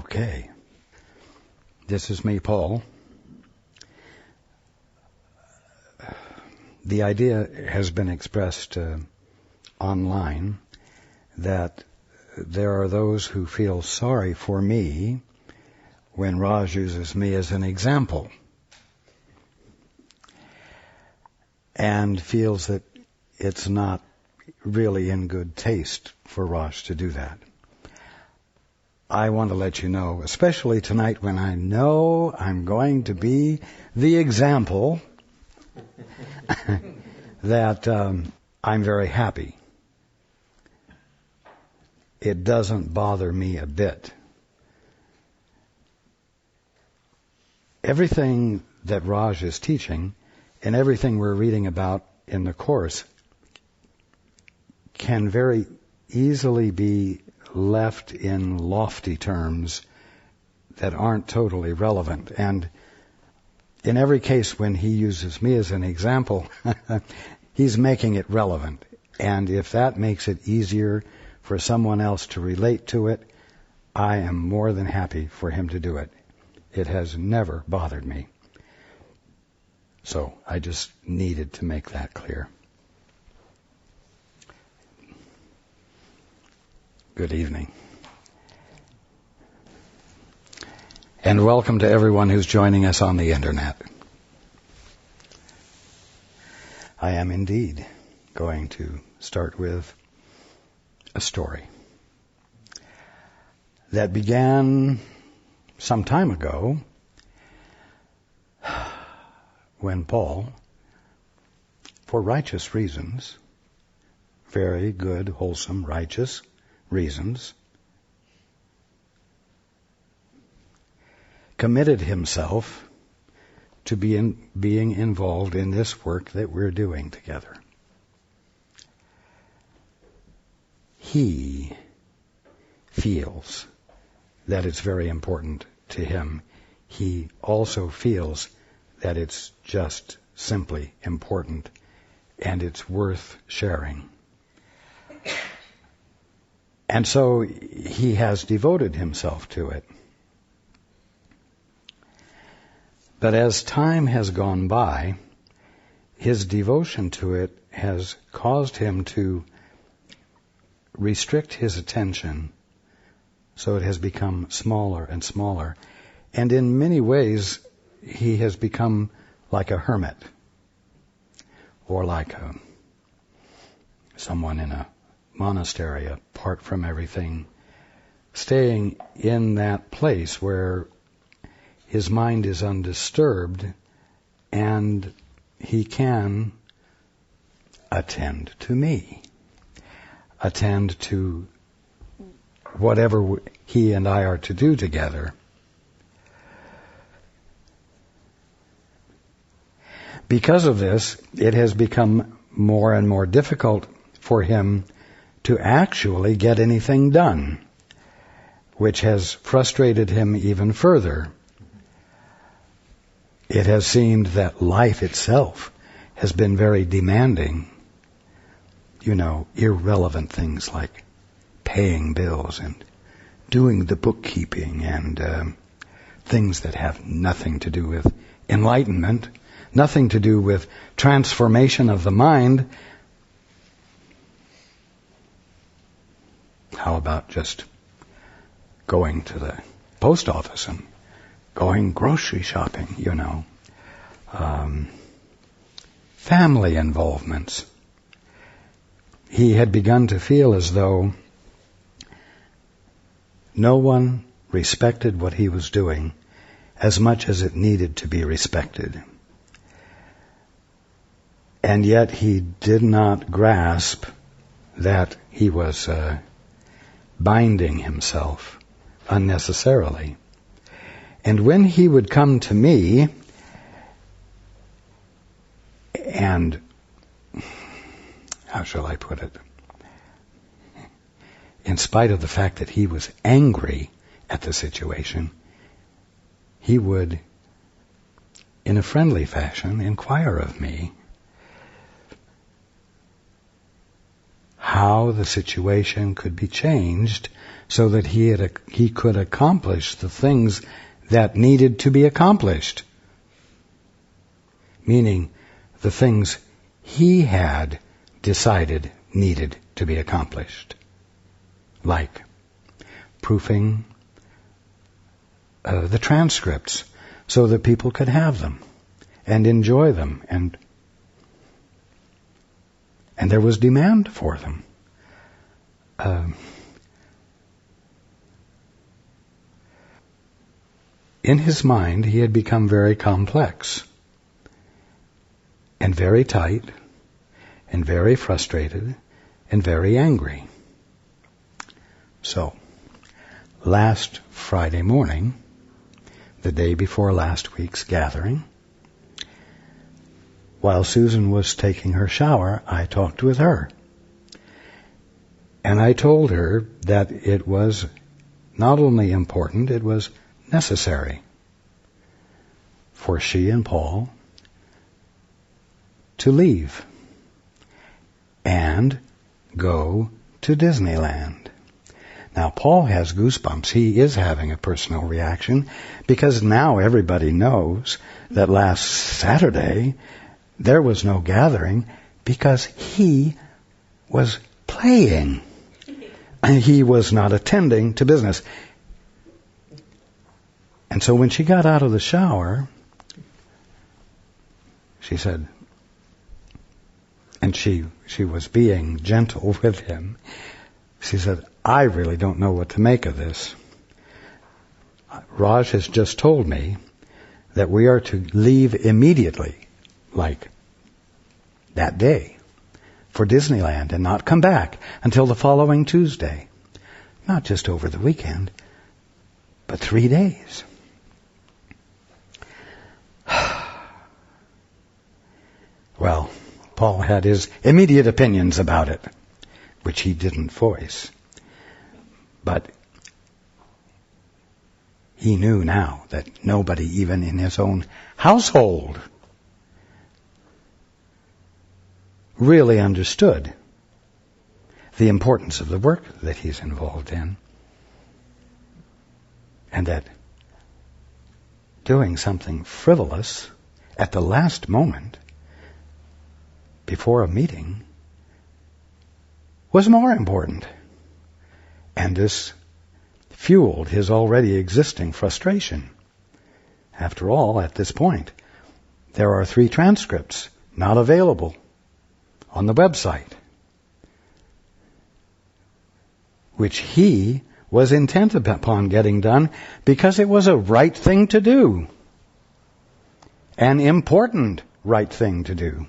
Okay. This is me, Paul. The idea has been expressed online that there are those who feel sorry for me when Raj uses me as an example and feels that it's not really in good taste for Raj to do that. I want to let you know, especially tonight when I know I'm going to be the example, that I'm very happy. It doesn't bother me a bit. Everything that Raj is teaching and everything we're reading about in the Course can very easily be left in lofty terms that aren't totally relevant. And in every case when he uses me as an example, he's making it relevant. And if that makes it easier for someone else to relate to it, I am more than happy for him to do it. It has never bothered me. So I just needed to make that clear. Good evening. And welcome to everyone who's joining us on the internet. I am indeed going to start with a story that began some time ago when Paul, for righteous reasons, very good, wholesome, righteous reasons, committed himself to being involved in this work that we're doing together. He feels that it's very important to him. He also feels that it's just simply important and it's worth sharing. And so he has devoted himself to it. But as time has gone by, his devotion to it has caused him to restrict his attention, so it has become smaller and smaller. And in many ways, he has become like a hermit, or like someone in a monastery, apart from everything, staying in that place where his mind is undisturbed and he can attend to me, attend to whatever he and I are to do together. Because of this, it has become more and more difficult for him to actually get anything done, which has frustrated him even further. It has seemed that life itself has been very demanding. You know, irrelevant things like paying bills and doing the bookkeeping and things that have nothing to do with enlightenment, nothing to do with transformation of the mind. How about just going to the post office and going grocery shopping, you know? Family involvements. He had begun to feel as though no one respected what he was doing as much as it needed to be respected. And yet he did not grasp that he was binding himself unnecessarily. And when he would come to me, and how shall I put it? In spite of the fact that he was angry at the situation, he would, in a friendly fashion, inquire of me, how the situation could be changed so that he could accomplish the things that needed to be accomplished. Meaning the things he had decided needed to be accomplished. Like proofing the transcripts so that people could have them and enjoy them, and there was demand for them. In his mind, he had become very complex and very tight and very frustrated and very angry. So, last Friday morning, the day before last week's gathering, while Susan was taking her shower, I talked with her. And I told her that it was not only important, it was necessary for she and Paul to leave and go to Disneyland. Now, Paul has goosebumps. He is having a personal reaction because now everybody knows that last Saturday there was no gathering because he was playing. He was not attending to business. And so when she got out of the shower, she said, and she was being gentle with him, she said, I really don't know what to make of this. Raj has just told me that we are to leave immediately, like that day, for Disneyland and not come back until the following Tuesday. Not just over the weekend, but 3 days. Well, Paul had his immediate opinions about it, which he didn't voice. But he knew now that nobody, even in his own household, really understood the importance of the work that he's involved in. And that doing something frivolous at the last moment before a meeting was more important. And this fueled his already existing frustration. After all, at this point, there are 3 transcripts not available on the website, which he was intent upon getting done because it was a right thing to do, an important right thing to do.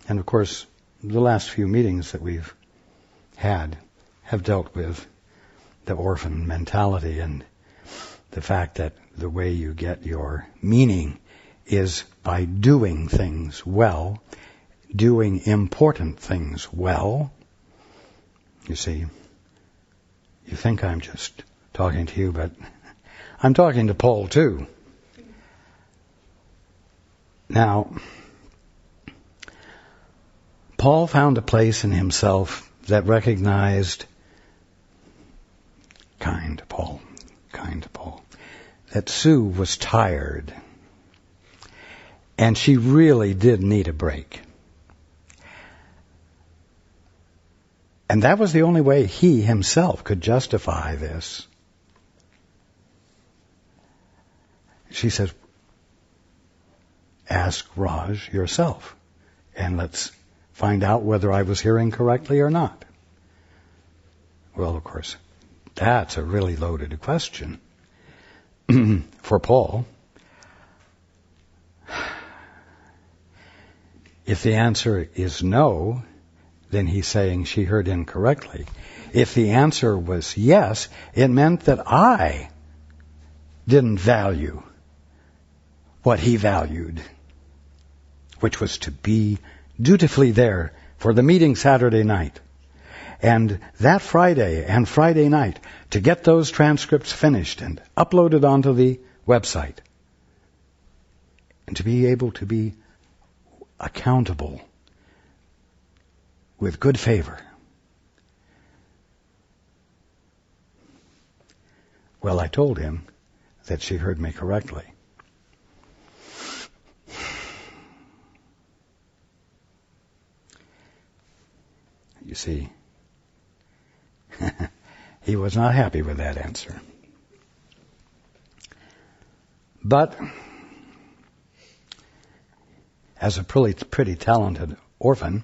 And of course, the last few meetings that we've had have dealt with the orphan mentality and the fact that the way you get your meaning is by doing things well, doing important things well. You see, you think I'm just talking to you, but I'm talking to Paul too. Now, Paul found a place in himself that recognized, kind Paul, that Sue was tired. And she really did need a break. And that was the only way he himself could justify this. She said, ask Raj yourself, and let's find out whether I was hearing correctly or not. Well, of course, that's a really loaded question for Paul. If the answer is no, then he's saying she heard incorrectly. If the answer was yes, it meant that I didn't value what he valued, which was to be dutifully there for the meeting Saturday night. And that Friday and Friday night to get those transcripts finished and uploaded onto the website. And to be able to be accountable with good favor. Well, I told him that she heard me correctly. You see, he was not happy with that answer. But as a pretty talented orphan,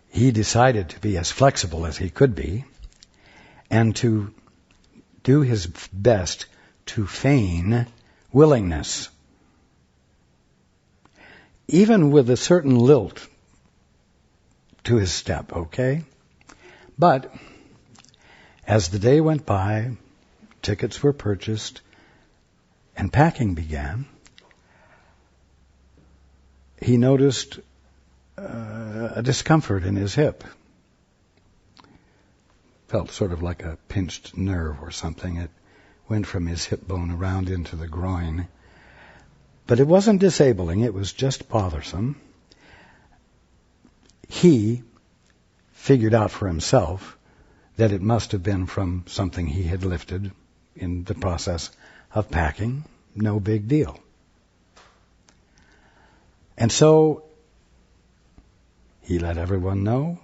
he decided to be as flexible as he could be and to do his best to feign willingness, even with a certain lilt to his step, okay? But as the day went by, tickets were purchased, and packing began, he noticed a discomfort in his hip. Felt sort of like a pinched nerve or something. It went from his hip bone around into the groin. But it wasn't disabling, it was just bothersome. He figured out for himself that it must have been from something he had lifted in the process of packing. No big deal. And so he let everyone know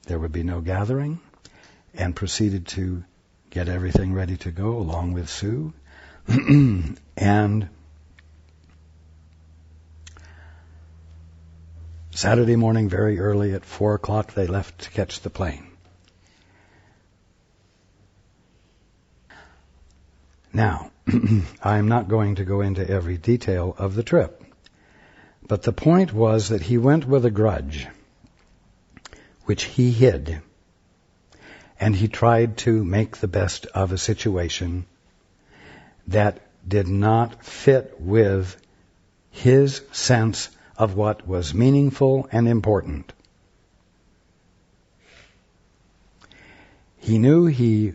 there would be no gathering and proceeded to get everything ready to go along with Sue. And Saturday morning, very early at 4 o'clock, they left to catch the plane. Now, I'm not going to go into every detail of the trip, but the point was that he went with a grudge, which he hid, and he tried to make the best of a situation that did not fit with his sense of what was meaningful and important. He knew he,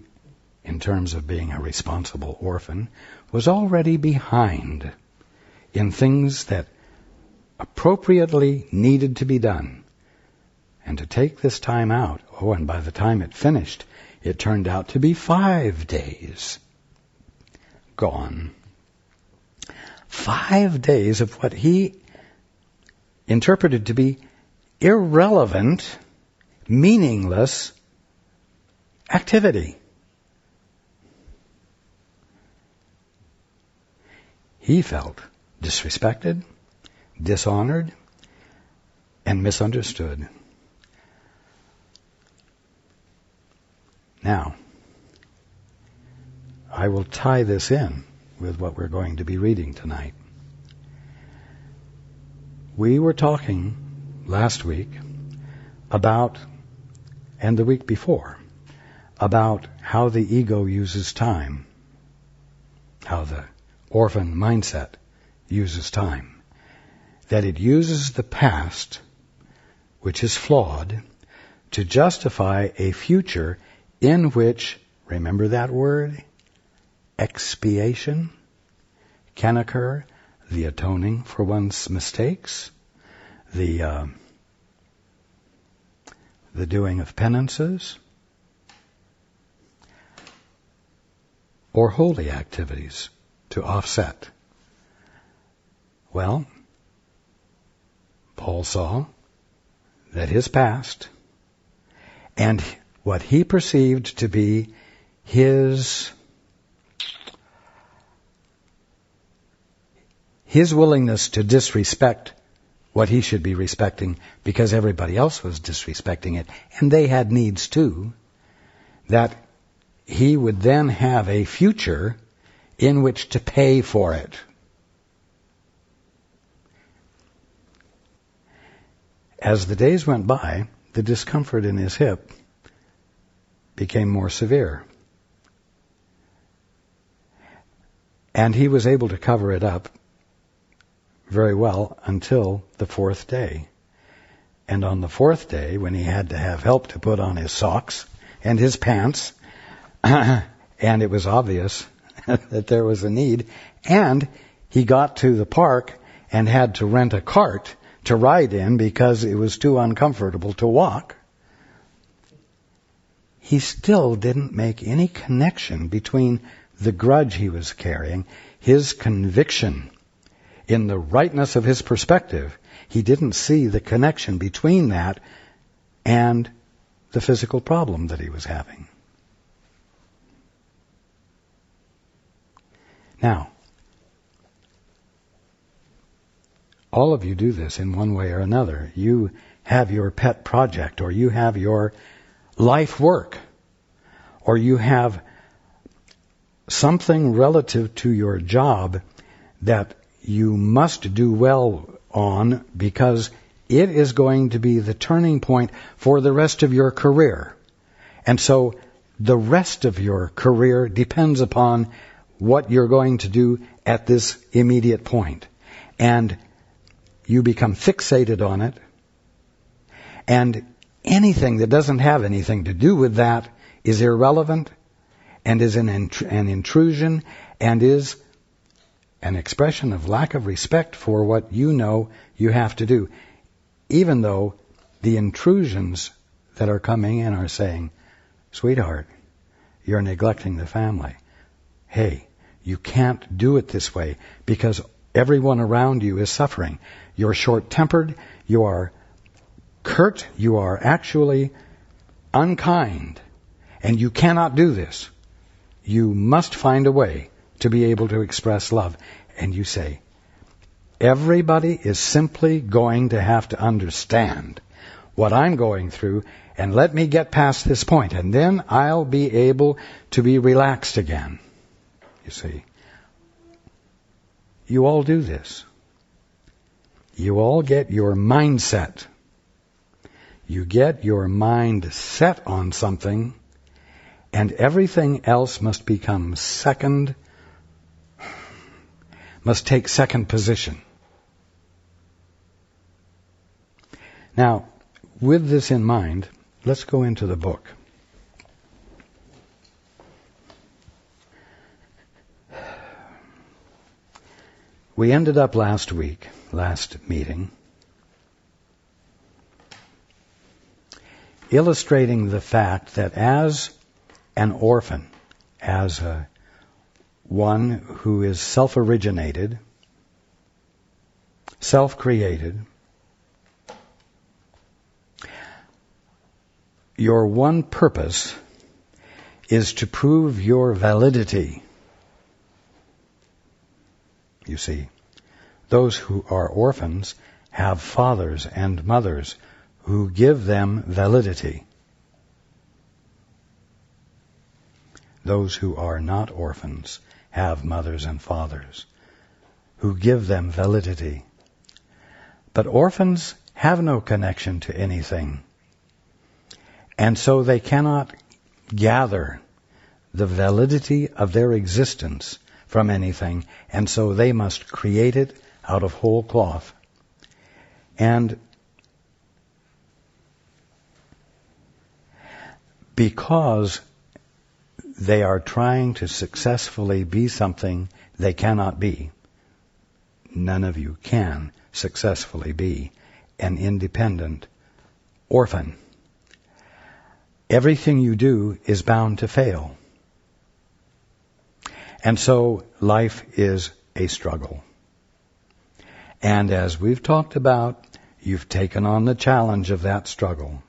in terms of being a responsible orphan, was already behind in things that appropriately needed to be done. And to take this time out, and by the time it finished, it turned out to be 5 days gone. 5 days of what he interpreted to be irrelevant, meaningless activity. He felt disrespected, dishonored, and misunderstood. Now, I will tie this in with what we're going to be reading tonight. We were talking last week about, and the week before, about how the ego uses time, how the orphan mindset uses time, that it uses the past, which is flawed, to justify a future in which, remember that word, expiation can occur, the atoning for one's mistakes, the doing of penances, or holy activities to offset. Well, Paul saw that his past and what he perceived to be his willingness to disrespect what he should be respecting because everybody else was disrespecting it, and they had needs too, that he would then have a future in which to pay for it. As the days went by, the discomfort in his hip became more severe. And he was able to cover it up very well until the 4th day. And on the 4th day, when he had to have help to put on his socks and his pants, and it was obvious that there was a need, and he got to the park and had to rent a cart to ride in because it was too uncomfortable to walk, he still didn't make any connection between the grudge he was carrying, his conviction in the rightness of his perspective. He didn't see the connection between that and the physical problem that he was having. Now, all of you do this in one way or another. You have your pet project, or you have your life work, or you have something relative to your job that you must do well on because it is going to be the turning point for the rest of your career. And so the rest of your career depends upon what you're going to do at this immediate point. And you become fixated on it. And anything that doesn't have anything to do with that is irrelevant and is an intrusion and is an expression of lack of respect for what you know you have to do. Even though the intrusions that are coming in are saying, sweetheart, you're neglecting the family. Hey, you can't do it this way because everyone around you is suffering. You're short-tempered, you are curt, you are actually unkind, and you cannot do this. You must find a way to be able to express love. And you say, everybody is simply going to have to understand what I'm going through, and let me get past this point, and then I'll be able to be relaxed again. You see, you all do this. You all get your mindset. You get your mind set on something, and everything else must become must take second position. Now, with this in mind, let's go into the book. We ended up last meeting, illustrating the fact that as an orphan, as one who is self-originated, self-created, your one purpose is to prove your validity. You see, those who are orphans have fathers and mothers who give them validity. Those who are not orphans have mothers and fathers who give them validity. But orphans have no connection to anything. And so they cannot gather the validity of their existence from anything. And so they must create it out of whole cloth. And because they are trying to successfully be something they cannot be, none of you can successfully be an independent orphan. Everything you do is bound to fail. And so life is a struggle. And as we've talked about, you've taken on the challenge of that struggle.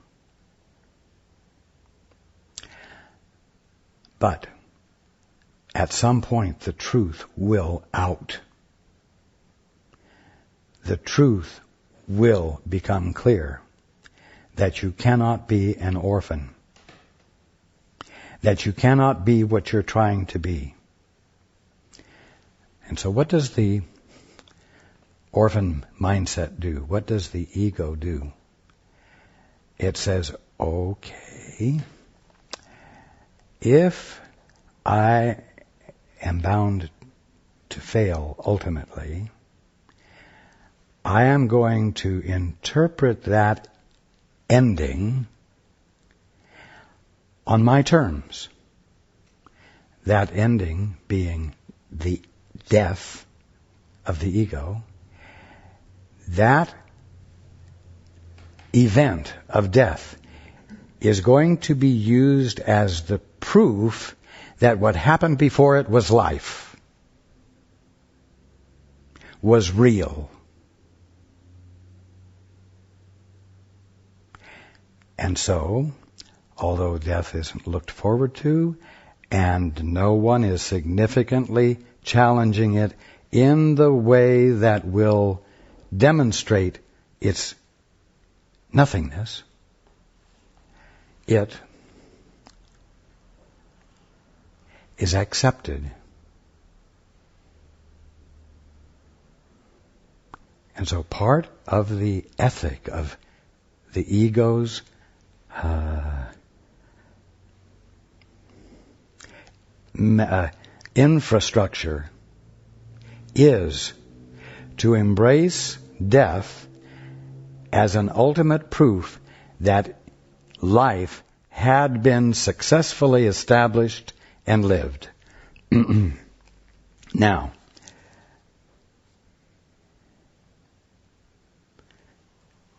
But at some point the truth will out. The truth will become clear that you cannot be an orphan. That you cannot be what you're trying to be. And so what does the orphan mindset do? What does the ego do? It says, okay, if I am bound to fail ultimately, I am going to interpret that ending on my terms. That ending being the death of the ego. That event of death is going to be used as the proof that what happened before it was life, was real. And so, although death isn't looked forward to, and no one is significantly challenging it in the way that will demonstrate its nothingness, it is accepted. And so part of the ethic of the ego's infrastructure is to embrace death as an ultimate proof that life had been successfully established and lived. Now,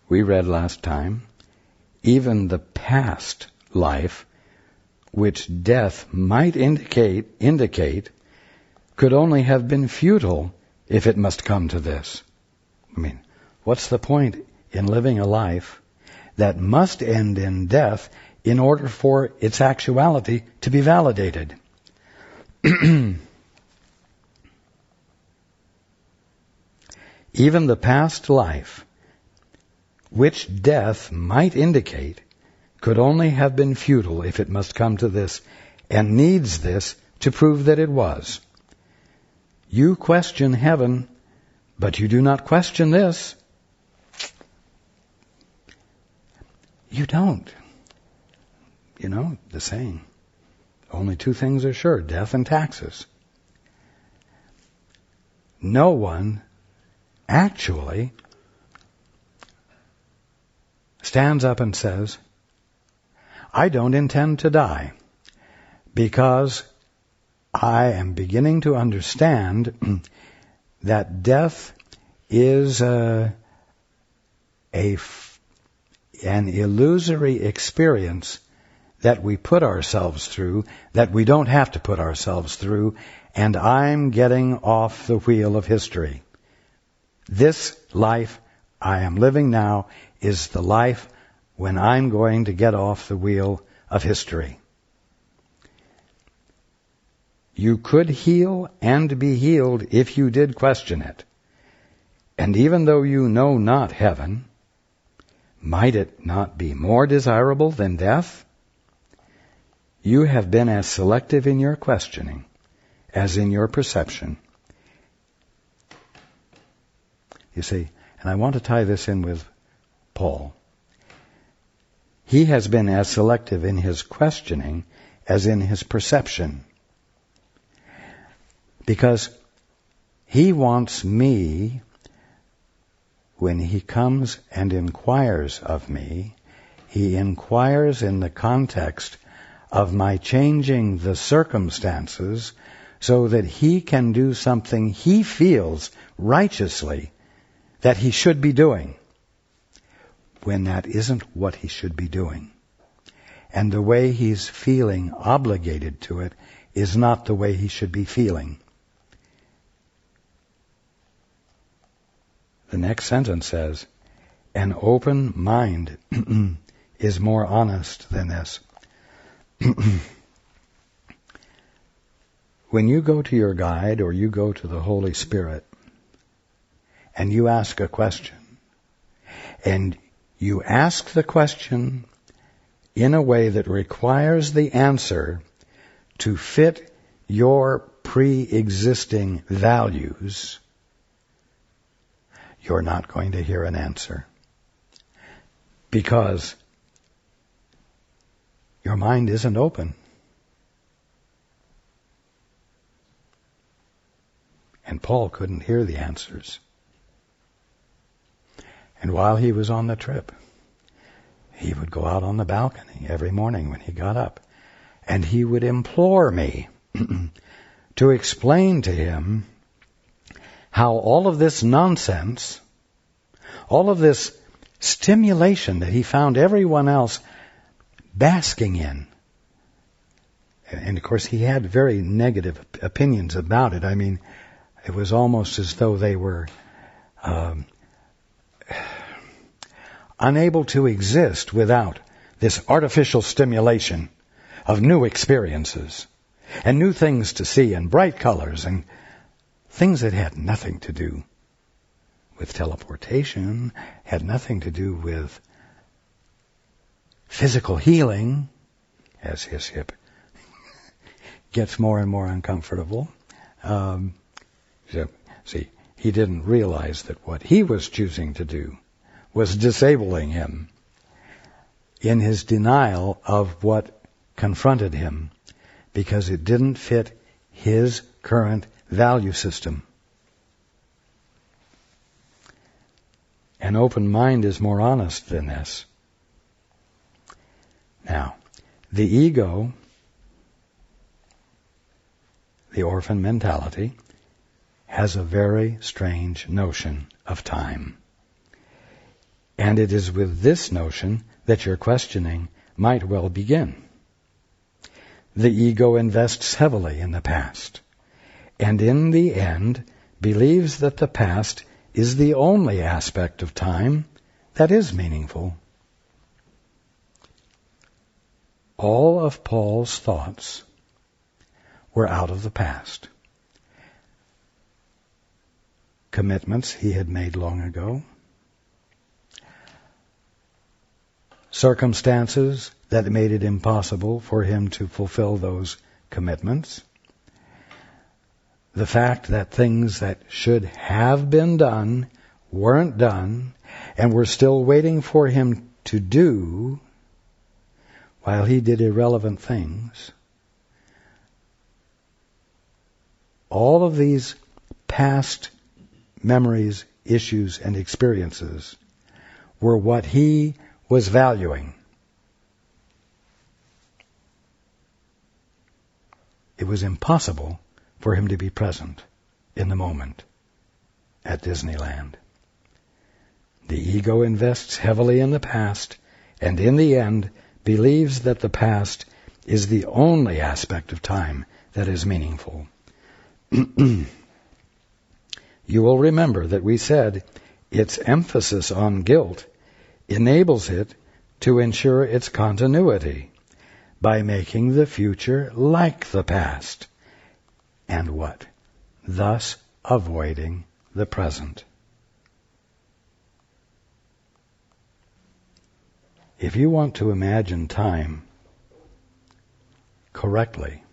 we read last time, even the past life, which death might indicate, could only have been futile if it must come to this. I mean, what's the point in living a life that must end in death in order for its actuality to be validated? Even the past life, which death might indicate, could only have been futile if it must come to this, and needs this to prove that it was. You question heaven, but you do not question this. You don't. You know, the saying, only two things are sure, death and taxes. No one actually stands up and says, I don't intend to die because I am beginning to understand that death is an illusory experience that we put ourselves through, that we don't have to put ourselves through, and I'm getting off the wheel of history. This life I am living now is the life when I'm going to get off the wheel of history. You could heal and be healed if you did question it. And even though you know not heaven, might it not be more desirable than death? You have been as selective in your questioning as in your perception. You see, and I want to tie this in with Paul. He has been as selective in his questioning as in his perception. Because he wants me, when he comes and inquires of me, he inquires in the context of my changing the circumstances so that he can do something he feels righteously that he should be doing, when that isn't what he should be doing. And the way he's feeling obligated to it is not the way he should be feeling. The next sentence says, an open mind is more honest than this. When you go to your guide or you go to the Holy Spirit and you ask a question, and you ask the question in a way that requires the answer to fit your pre-existing values, you're not going to hear an answer. Because your mind isn't open. And Paul couldn't hear the answers. And while he was on the trip, he would go out on the balcony every morning when he got up, and he would implore me to explain to him how all of this nonsense, all of this stimulation that he found everyone else basking in. And of course, he had very negative opinions about it. I mean, it was almost as though they were unable to exist without this artificial stimulation of new experiences and new things to see and bright colors and things that had nothing to do with teleportation, had nothing to do with physical healing, as his hip gets more and more uncomfortable. See, he didn't realize that what he was choosing to do was disabling him in his denial of what confronted him because it didn't fit his current value system. An open mind is more honest than this. Now, the ego, the orphan mentality, has a very strange notion of time. And it is with this notion that your questioning might well begin. The ego invests heavily in the past, and in the end believes that the past is the only aspect of time that is meaningful. All of Paul's thoughts were out of the past. Commitments he had made long ago. Circumstances that made it impossible for him to fulfill those commitments. The fact that things that should have been done weren't done and were still waiting for him to do while he did irrelevant things. All of these past memories, issues, and experiences were what he was valuing. It was impossible for him to be present in the moment at Disneyland. The ego invests heavily in the past, and in the end believes that the past is the only aspect of time that is meaningful. You will remember that we said its emphasis on guilt enables it to ensure its continuity by making the future like the past. And what? Thus avoiding the present. If you want to imagine time correctly,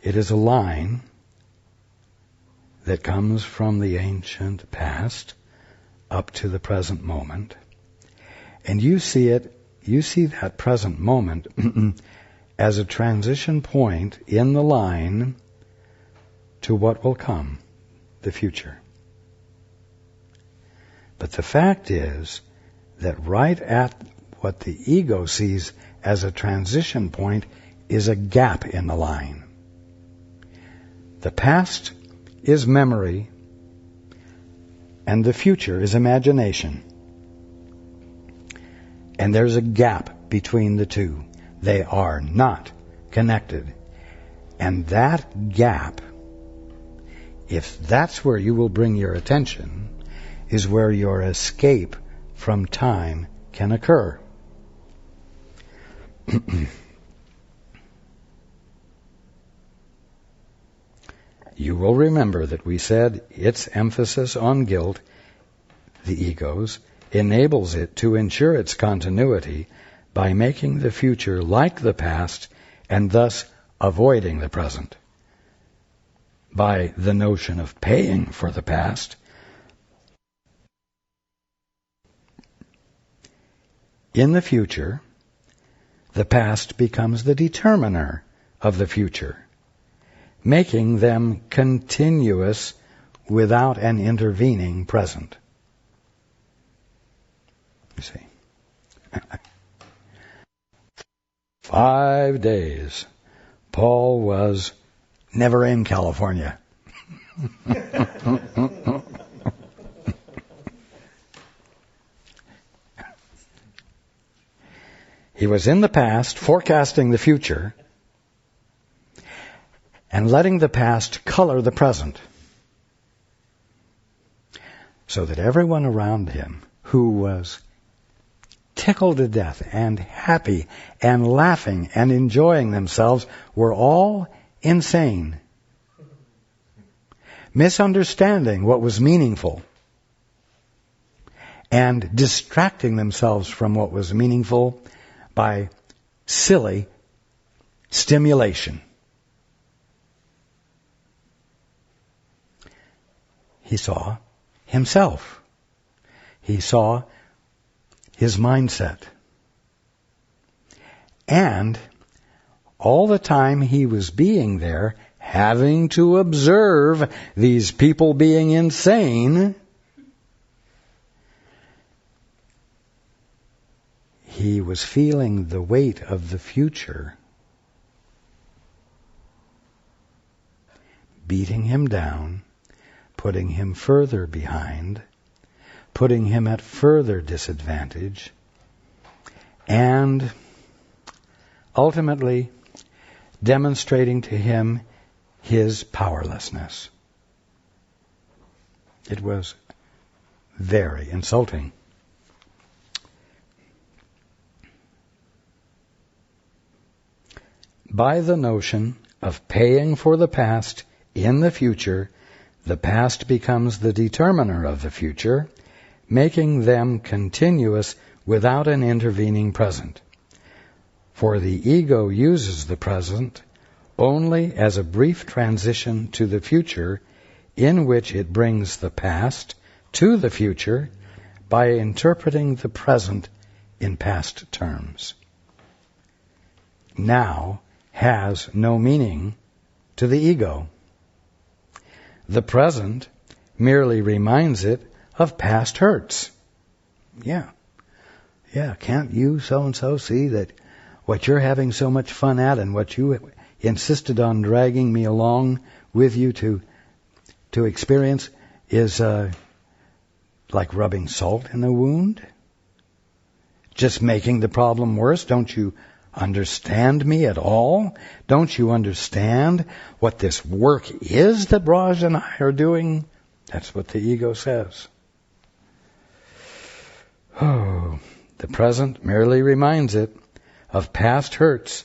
it is a line that comes from the ancient past up to the present moment. And you see that present moment as a transition point in the line to what will come, the future. But the fact is that right at what the ego sees as a transition point is a gap in the line. The past is memory, and the future is imagination. And there's a gap between the two. They are not connected. And that gap, if that's where you will bring your attention, is where your escape from time can occur. You will remember that we said its emphasis on guilt, the ego's, enables it to ensure its continuity by making the future like the past and thus avoiding the present. By the notion of paying for the past, in the future, the past becomes the determiner of the future, making them continuous without an intervening present. You see. 5 days, Paul was never in California. He was in the past, forecasting the future, and letting the past color the present, so that everyone around him who was tickled to death and happy and laughing and enjoying themselves were all insane, misunderstanding what was meaningful and distracting themselves from what was meaningful by silly stimulation. He saw himself. He saw his mindset. And all the time he was being there, having to observe these people being insane, he was feeling the weight of the future beating him down, putting him further behind, putting him at further disadvantage, and ultimately demonstrating to him his powerlessness. It was very insulting. By the notion of paying for the past in the future, the past becomes the determiner of the future, making them continuous without an intervening present. For the ego uses the present only as a brief transition to the future, in which it brings the past to the future by interpreting the present in past terms. Now has no meaning to the ego. The present merely reminds it of past hurts. Yeah, can't you so-and-so see that what you're having so much fun at and what you insisted on dragging me along with you to experience is like rubbing salt in a wound? Just making the problem worse? Don't you understand me at all? Don't you understand what this work is that Raj and I are doing? That's what the ego says. Oh, the present merely reminds it of past hurts,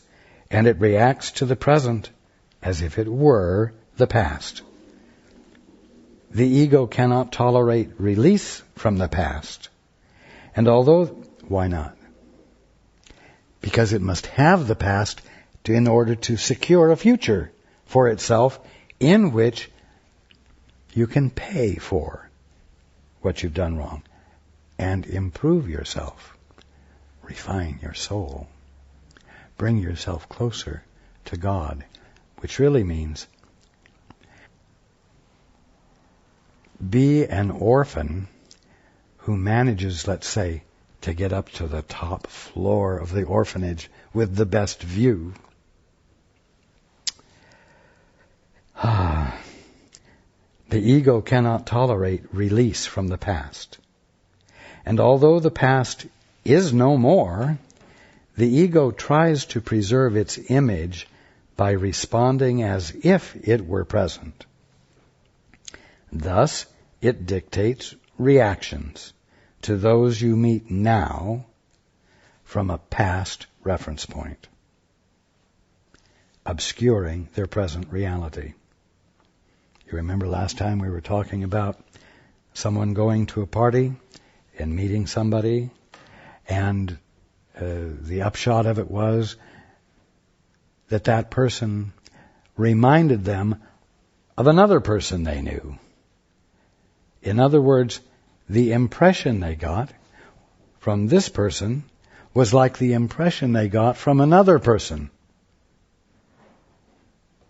and it reacts to the present as if it were the past. The ego cannot tolerate release from the past. And although, why not? Because it must have the past in order to secure a future for itself in which you can pay for what you've done wrong and improve yourself, refine your soul, bring yourself closer to God, which really means be an orphan who manages, let's say, to get up to the top floor of the orphanage with the best view. The ego cannot tolerate release from the past. And although the past is no more, the ego tries to preserve its image by responding as if it were present. Thus, it dictates reactions to those you meet now from a past reference point, obscuring their present reality. You remember last time we were talking about someone going to a party and meeting somebody, and the upshot of it was that person reminded them of another person they knew. In other words, the impression they got from this person was like the impression they got from another person.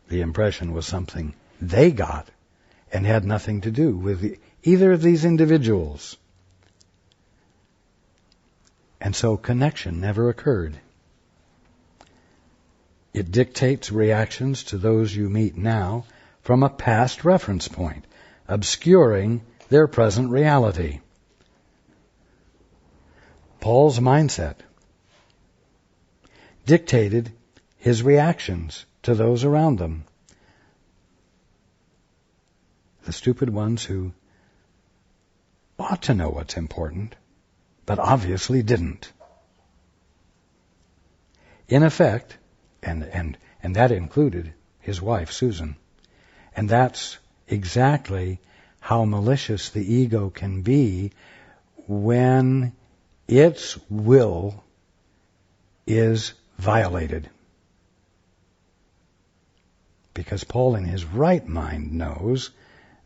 The impression was something they got and had nothing to do with either of these individuals. And so connection never occurred. It dictates reactions to those you meet now from a past reference point, obscuring their present reality. Paul's mindset dictated his reactions to those around them. The stupid ones who ought to know what's important, but obviously didn't. In effect, and that included his wife, Susan, and that's exactly how malicious the ego can be when its will is violated. Because Paul in his right mind knows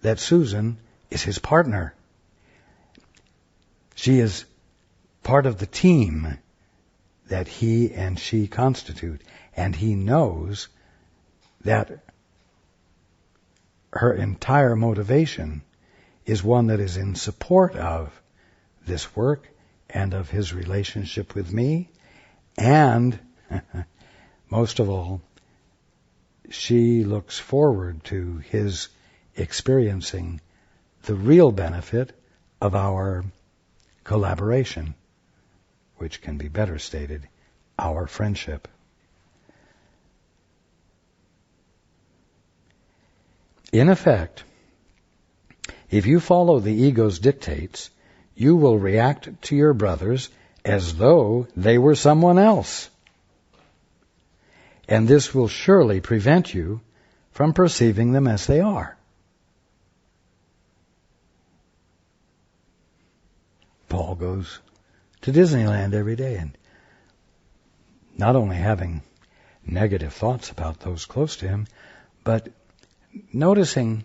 that Susan is his partner. She is part of the team that he and she constitute. And he knows that her entire motivation is one that is in support of this work and of his relationship with me. And, most of all, she looks forward to his experiencing the real benefit of our collaboration, which can be better stated, our friendship. In effect, if you follow the ego's dictates, you will react to your brothers as though they were someone else. And this will surely prevent you from perceiving them as they are. Paul goes to Disneyland every day and not only having negative thoughts about those close to him, but noticing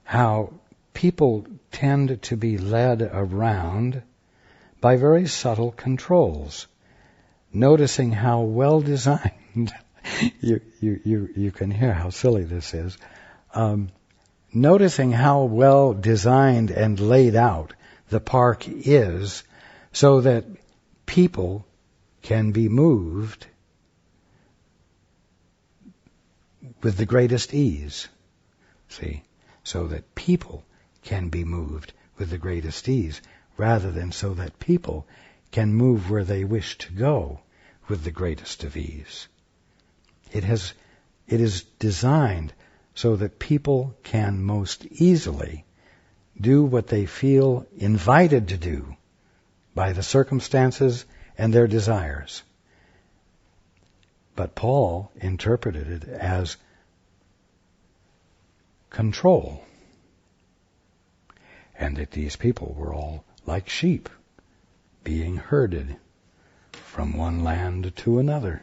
how people tend to be led around by very subtle controls. Noticing how well designed, you can hear how silly this is. Noticing how well designed and laid out the park is so that people can be moved with the greatest ease. See? So that people can be moved with the greatest ease, rather than so that people can move where they wish to go with the greatest of ease. It is designed so that people can most easily do what they feel invited to do by the circumstances and their desires. But Paul interpreted it as control, and that these people were all like sheep being herded from one land to another.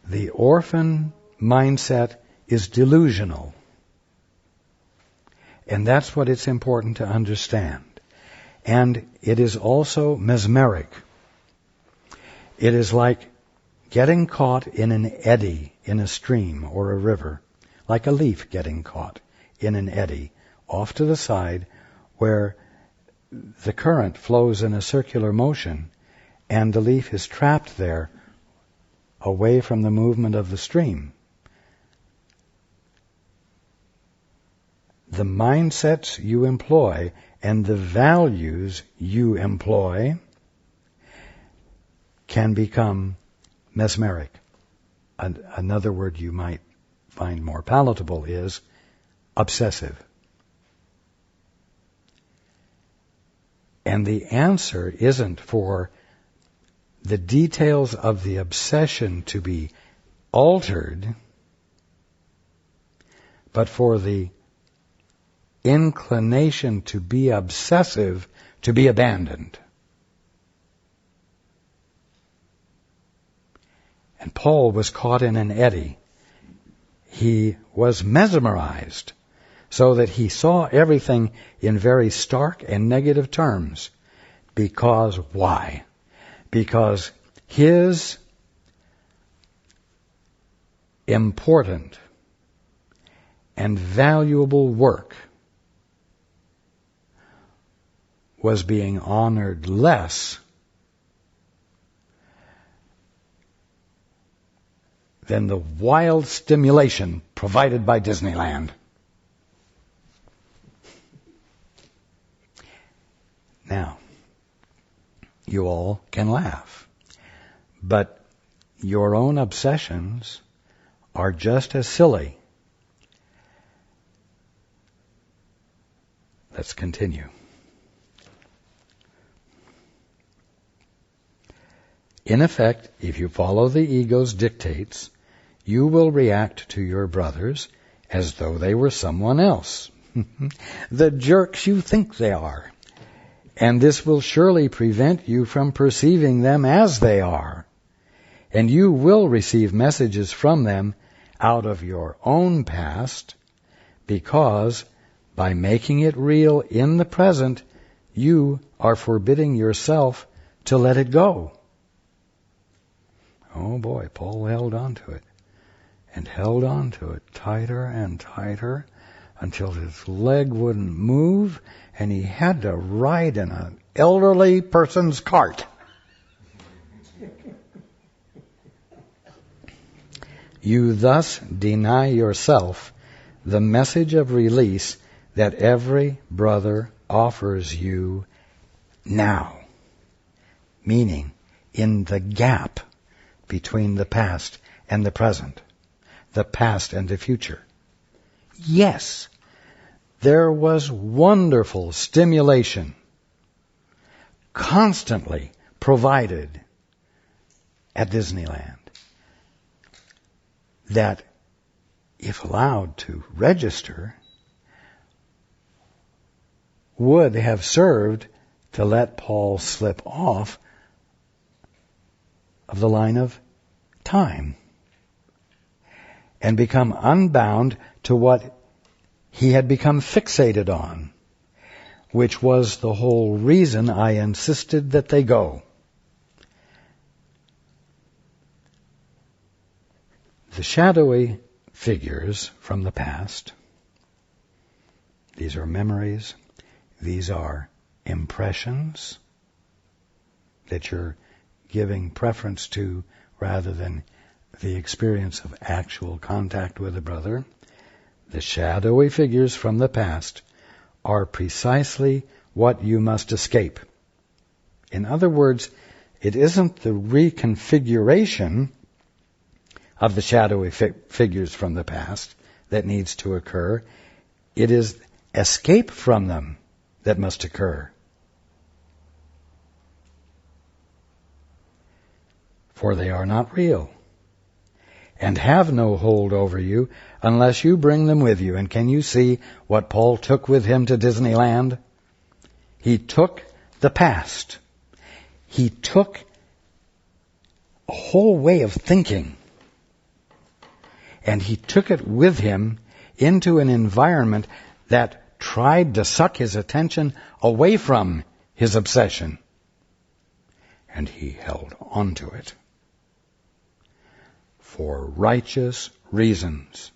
The orphan mindset is delusional, and that's what it's important to understand. And it is also mesmeric. It is like getting caught in an eddy in a stream or a river, like a leaf getting caught in an eddy off to the side where the current flows in a circular motion and the leaf is trapped there away from the movement of the stream. The mindsets you employ and the values you employ can become mesmeric. Another word you might find more palatable is obsessive. And the answer isn't for the details of the obsession to be altered, but for the inclination to be obsessive to be abandoned. And Paul was caught in an eddy. He was mesmerized so that he saw everything in very stark and negative terms. Because why? Because his important and valuable work was being honored less than the wild stimulation provided by Disneyland. Now, you all can laugh. But your own obsessions are just as silly. Let's continue. In effect, if you follow the ego's dictates, you will react to your brothers as though they were someone else. The jerks you think they are. And this will surely prevent you from perceiving them as they are. And you will receive messages from them out of your own past, because by making it real in the present, you are forbidding yourself to let it go. Oh boy, Paul held on to it, and held on to it tighter and tighter until his leg wouldn't move, and he had to ride in an elderly person's cart. You thus deny yourself the message of release that every brother offers you now, meaning in the gap between the past and the present, the past and the future. Yes, there was wonderful stimulation constantly provided at Disneyland that, if allowed to register, would have served to let Paul slip off of the line of time and become unbound to what he had become fixated on, which was the whole reason I insisted that they go. The shadowy figures from the past, these are memories, these are impressions that you're giving preference to rather than the experience of actual contact with a brother. The shadowy figures from the past are precisely what you must escape. In other words, it isn't the reconfiguration of the shadowy figures from the past that needs to occur. It is escape from them that must occur. For they are not real and have no hold over you unless you bring them with you. And can you see what Paul took with him to Disneyland? He took the past. He took a whole way of thinking, and he took it with him into an environment that tried to suck his attention away from his obsession. And he held on to it for righteous reasons.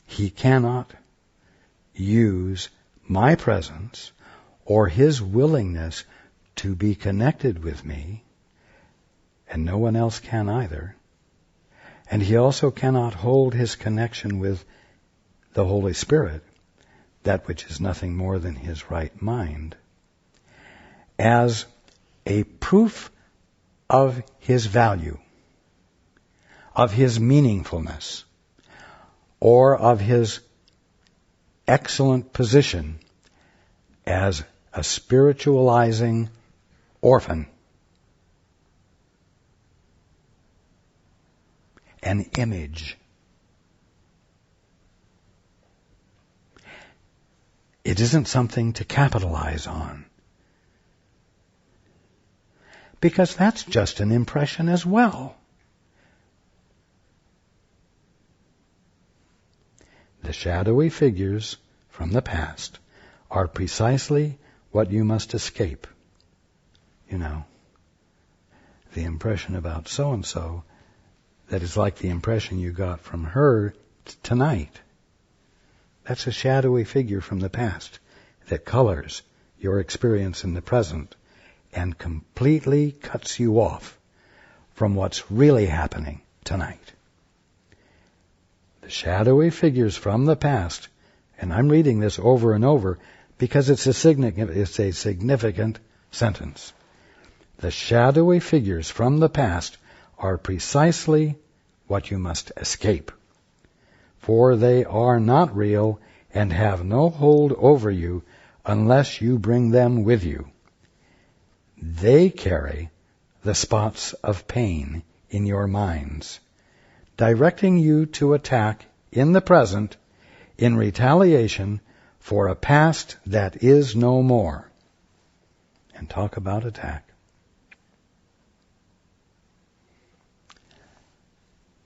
He cannot use my presence or his willingness to be connected with me, and no one else can either. And he also cannot hold his connection with the Holy Spirit, that which is nothing more than his right mind, as a proof of his value, of his meaningfulness, or of his excellent position as a spiritualizing orphan. An image. It isn't something to capitalize on, because that's just an impression as well. The shadowy figures from the past are precisely what you must escape. You know, the impression about so-and-so that is like the impression you got from her tonight. That's a shadowy figure from the past that colors your experience in the present and completely cuts you off from what's really happening tonight. The shadowy figures from the past, and I'm reading this over and over because it's a significant sentence. The shadowy figures from the past are precisely what you must escape, for they are not real and have no hold over you unless you bring them with you. They carry the spots of pain in your minds, directing you to attack in the present in retaliation for a past that is no more. And talk about attack.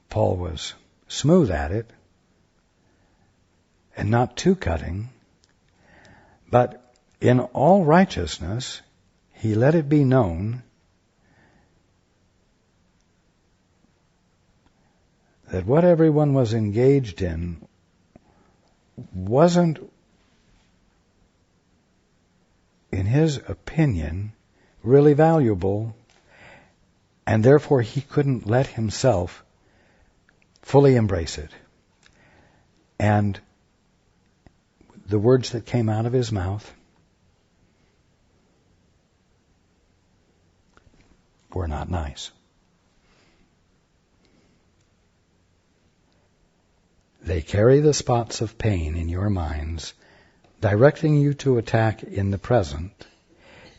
Paul was smooth at it and not too cutting, but in all righteousness he let it be known that what everyone was engaged in wasn't, in his opinion, really valuable, and therefore he couldn't let himself fully embrace it. And the words that came out of his mouth were not nice. They carry the spots of pain in your minds, directing you to attack in the present,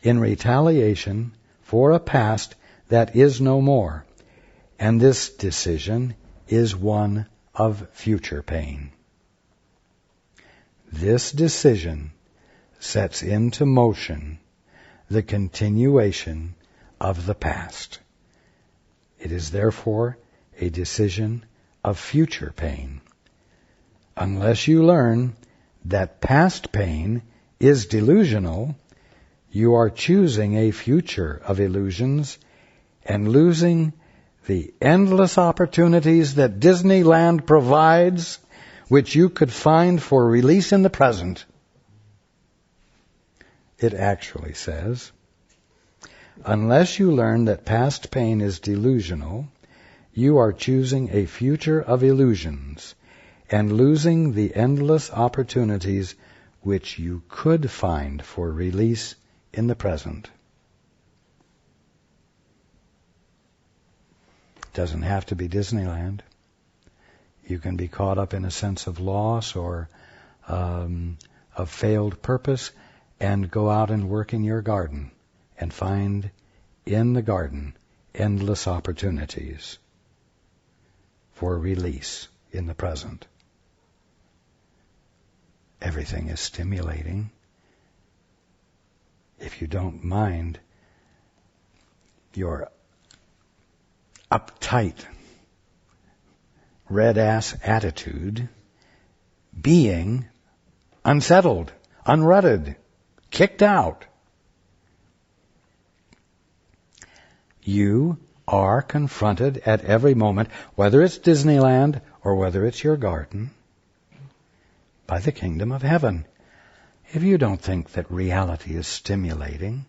in retaliation for a past that is no more, and this decision is one of future pain. This decision sets into motion the continuation of the past. It is therefore a decision of future pain. Unless you learn that past pain is delusional, you are choosing a future of illusions and losing the endless opportunities that Disneyland provides, which you could find for release in the present. It actually says, unless you learn that past pain is delusional, you are choosing a future of illusions and losing the endless opportunities which you could find for release in the present. It doesn't have to be Disneyland. You can be caught up in a sense of loss or of failed purpose and go out and work in your garden and find in the garden endless opportunities for release in the present. Everything is stimulating. If you don't mind your uptight, red-ass attitude being unsettled, unrutted, kicked out, you are confronted at every moment, whether it's Disneyland or whether it's your garden, by the kingdom of heaven. If you don't think that reality is stimulating,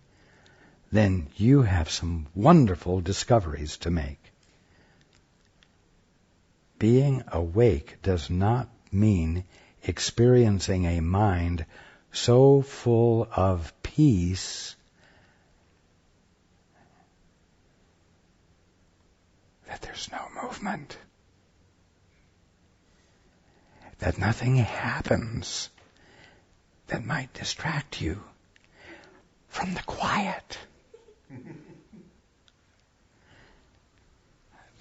then you have some wonderful discoveries to make. Being awake does not mean experiencing a mind so full of peace that there's no movement, that nothing happens that might distract you from the quiet.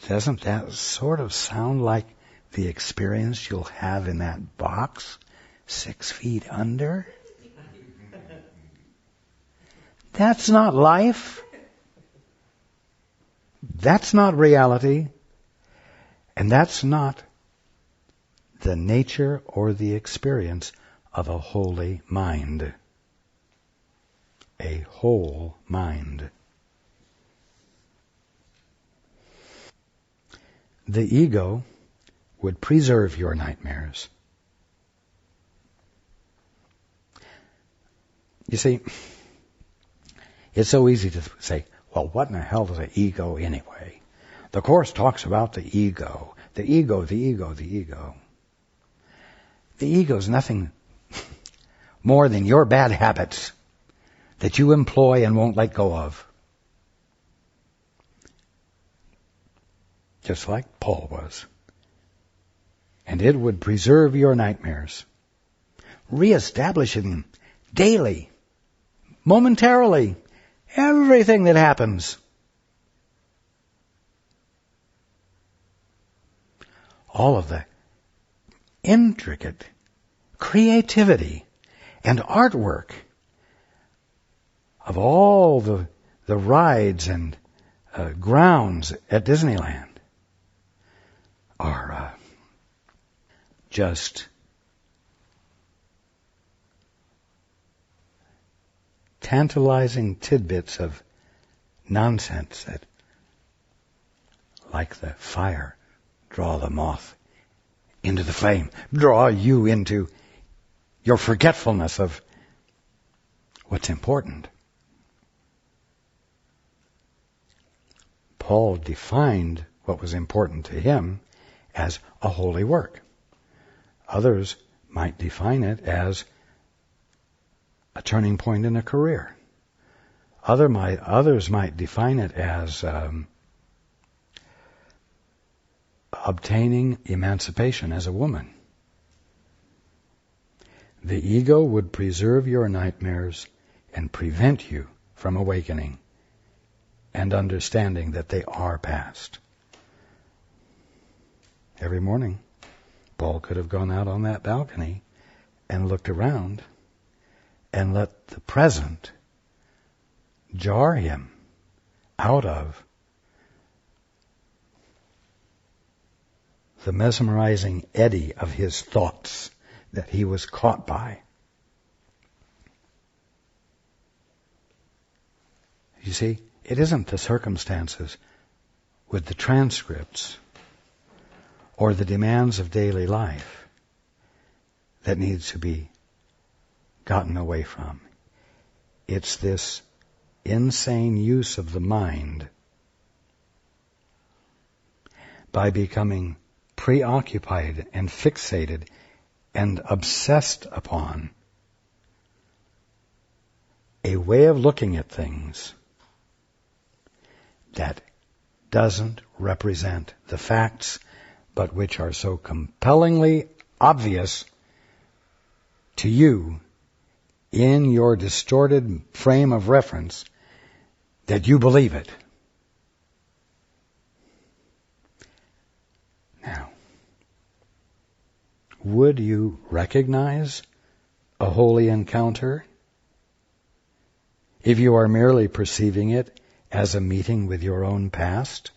Doesn't that sort of sound like the experience you'll have in that box 6 feet under? That's not life. That's not reality. And that's not the nature or the experience of a holy mind. A whole mind. The ego would preserve your nightmares. You see, it's so easy to say, well, what in the hell is the ego anyway? The Course talks about the ego. The ego, the ego, the ego. The ego is nothing more than your bad habits that you employ and won't let go of. Just like Paul was. And it would preserve your nightmares, reestablishing them daily, momentarily, everything that happens. All of the intricate creativity and artwork of all the rides and grounds at Disneyland are just tantalizing tidbits of nonsense that, like the fire, draw the moth into the flame, draw you into your forgetfulness of what's important. Paul defined what was important to him as a holy work. Others might define it as a turning point in a career. Others might define it as obtaining emancipation as a woman. The ego would preserve your nightmares and prevent you from awakening and understanding that they are past. Every morning, Paul could have gone out on that balcony and looked around and let the present jar him out of the mesmerizing eddy of his thoughts that he was caught by. You see, it isn't the circumstances with the transcripts or the demands of daily life that needs to be gotten away from. It's this insane use of the mind by becoming preoccupied and fixated and obsessed upon a way of looking at things that doesn't represent the facts, but which are so compellingly obvious to you in your distorted frame of reference that you believe it. Now, would you recognize a holy encounter if you are merely perceiving it as a meeting with your own past?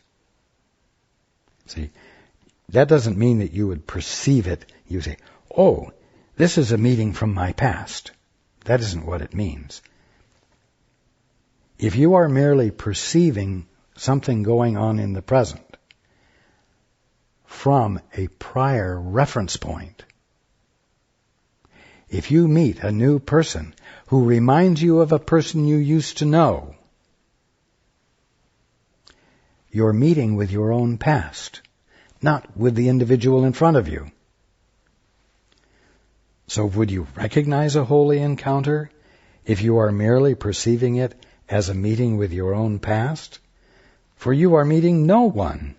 See, that doesn't mean that you would perceive it. You say, oh, this is a meeting from my past. That isn't what it means. If you are merely perceiving something going on in the present from a prior reference point, if you meet a new person who reminds you of a person you used to know, you're meeting with your own past, not with the individual in front of you. So would you recognize a holy encounter if you are merely perceiving it as a meeting with your own past? For you are meeting no one,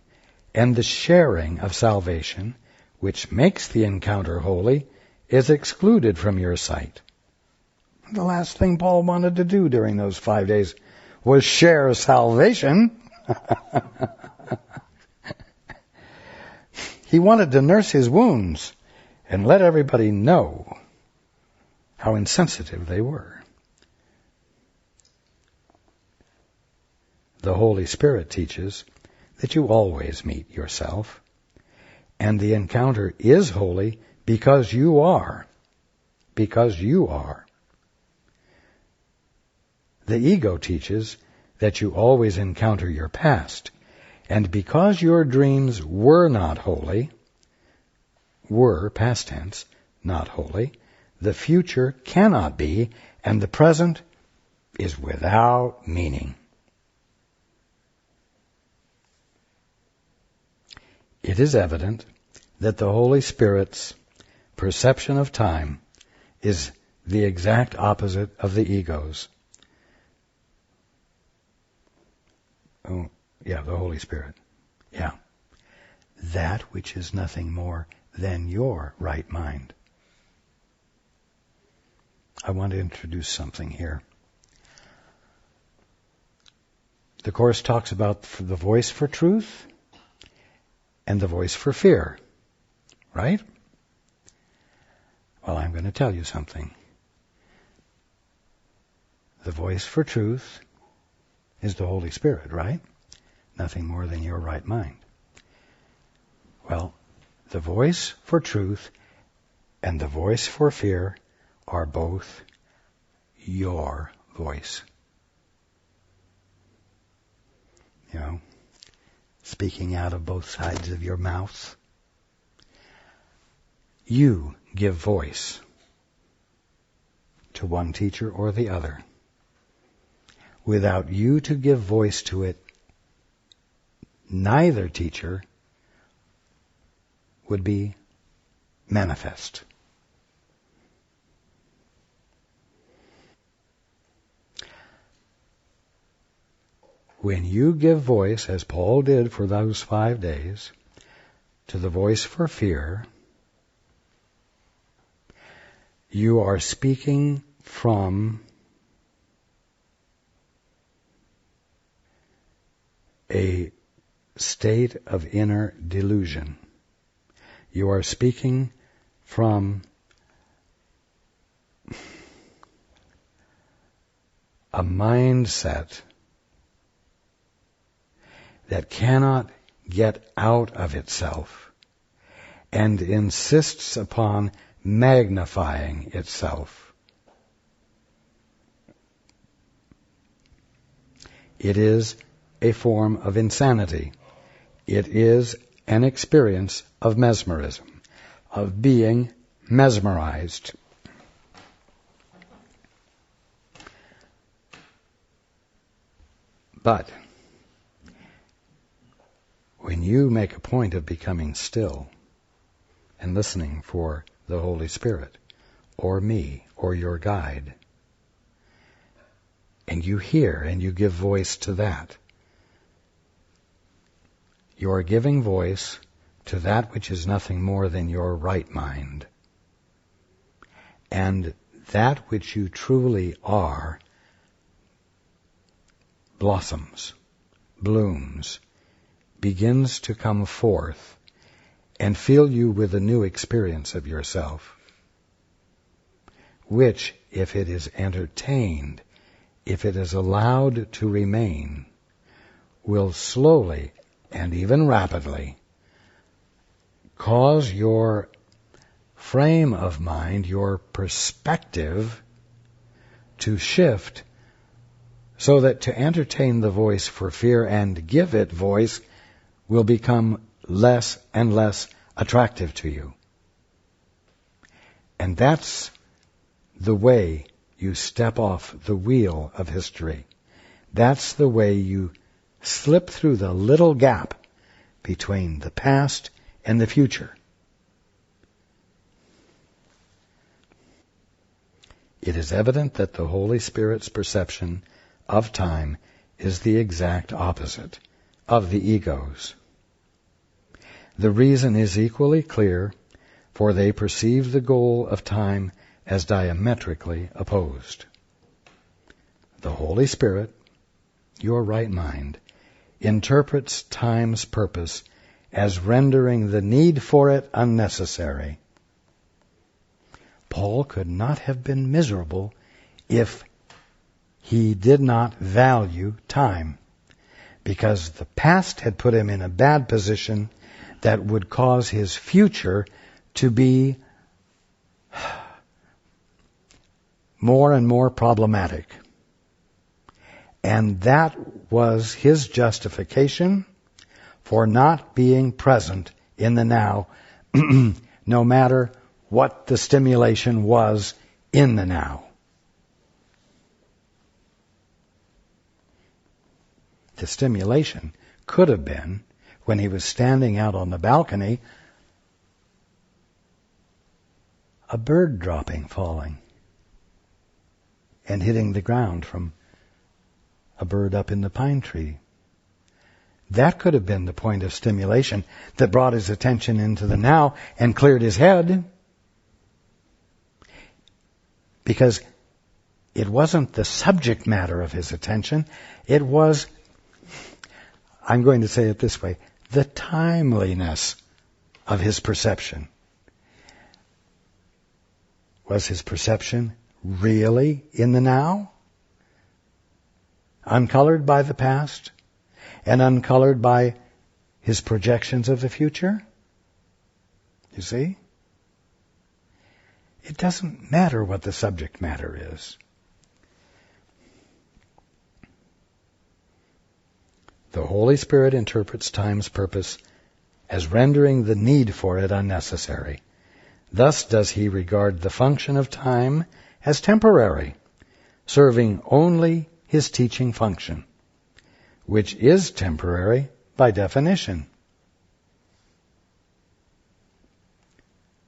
and the sharing of salvation, which makes the encounter holy, is excluded from your sight. The last thing Paul wanted to do during those 5 days was share salvation. He wanted to nurse his wounds and let everybody know how insensitive they were. The Holy Spirit teaches that you always meet yourself, and the encounter is holy because you are. Because you are. The ego teaches that you always encounter your past, and because your dreams were not holy, were, past tense, not holy, the future cannot be, and the present is without meaning. It is evident that the Holy Spirit's perception of time is the exact opposite of the egos. Oh, yeah, the Holy Spirit. Yeah. That which is nothing more than your right mind. I want to introduce something here. The Course talks about the voice for truth and the voice for fear, right? Well, I'm going to tell you something. The voice for truth is the Holy Spirit, right? Nothing more than your right mind. Well, the voice for truth and the voice for fear are both your voice. You know, speaking out of both sides of your mouth. You give voice to one teacher or the other. Without you to give voice to it, neither teacher would be manifest. When you give voice, as Paul did for those 5 days, to the voice for fear, you are speaking from a state of inner delusion. You are speaking from a mindset that cannot get out of itself and insists upon magnifying itself. It is a form of insanity. It is an experience of mesmerism, of being mesmerized. But when you make a point of becoming still and listening for the Holy Spirit, or me, or your guide, and you hear and you give voice to that, you are giving voice to that which is nothing more than your right mind. And that which you truly are blossoms, blooms, begins to come forth and fill you with a new experience of yourself, which, if it is entertained, if it is allowed to remain, will slowly and even rapidly cause your frame of mind, your perspective, to shift so that to entertain the voice for fear and give it voice will become less and less attractive to you. And that's the way you step off the wheel of history. That's the way you slip through the little gap between the past and the future. It is evident that the Holy Spirit's perception of time is the exact opposite of the ego's. The reason is equally clear, for they perceive the goal of time as diametrically opposed. The Holy Spirit, your right mind, interprets time's purpose as rendering the need for it unnecessary. Paul could not have been miserable if he did not value time, because the past had put him in a bad position that would cause his future to be more and more problematic. And that was his justification for not being present in the now, no matter what the stimulation was in the now. The stimulation could have been when he was standing out on the balcony, a bird dropping, falling. and hitting the ground from a bird up in the pine tree. That could have been the point of stimulation that brought his attention into the now and cleared his head. Because it wasn't the subject matter of his attention, it was, I'm going to say it this way, the timeliness of his perception. Was his perception really in the now? Uncolored by the past and uncolored by his projections of the future? You see? It doesn't matter what the subject matter is. The Holy Spirit interprets time's purpose as rendering the need for it unnecessary. Thus does he regard the function of time as temporary, serving only his teaching function, which is temporary by definition.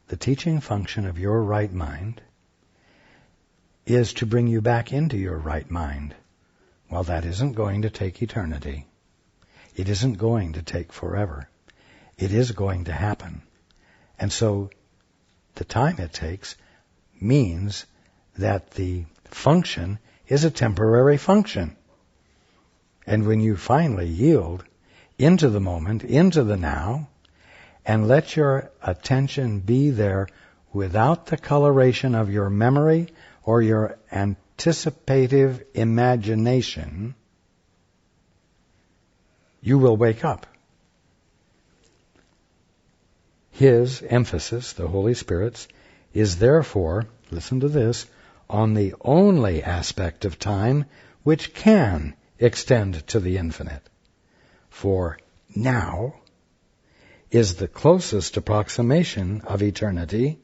The teaching function of your right mind is to bring you back into your right mind. Well, that isn't going to take eternity. It isn't going to take forever. It is going to happen. And so the time it takes means that the function is a temporary function. And when you finally yield into the moment, into the now, and let your attention be there without the coloration of your memory or your anticipative imagination, you will wake up. His emphasis, the Holy Spirit's, is therefore, listen to this, on the only aspect of time which can extend to the infinite. For now is the closest approximation of eternity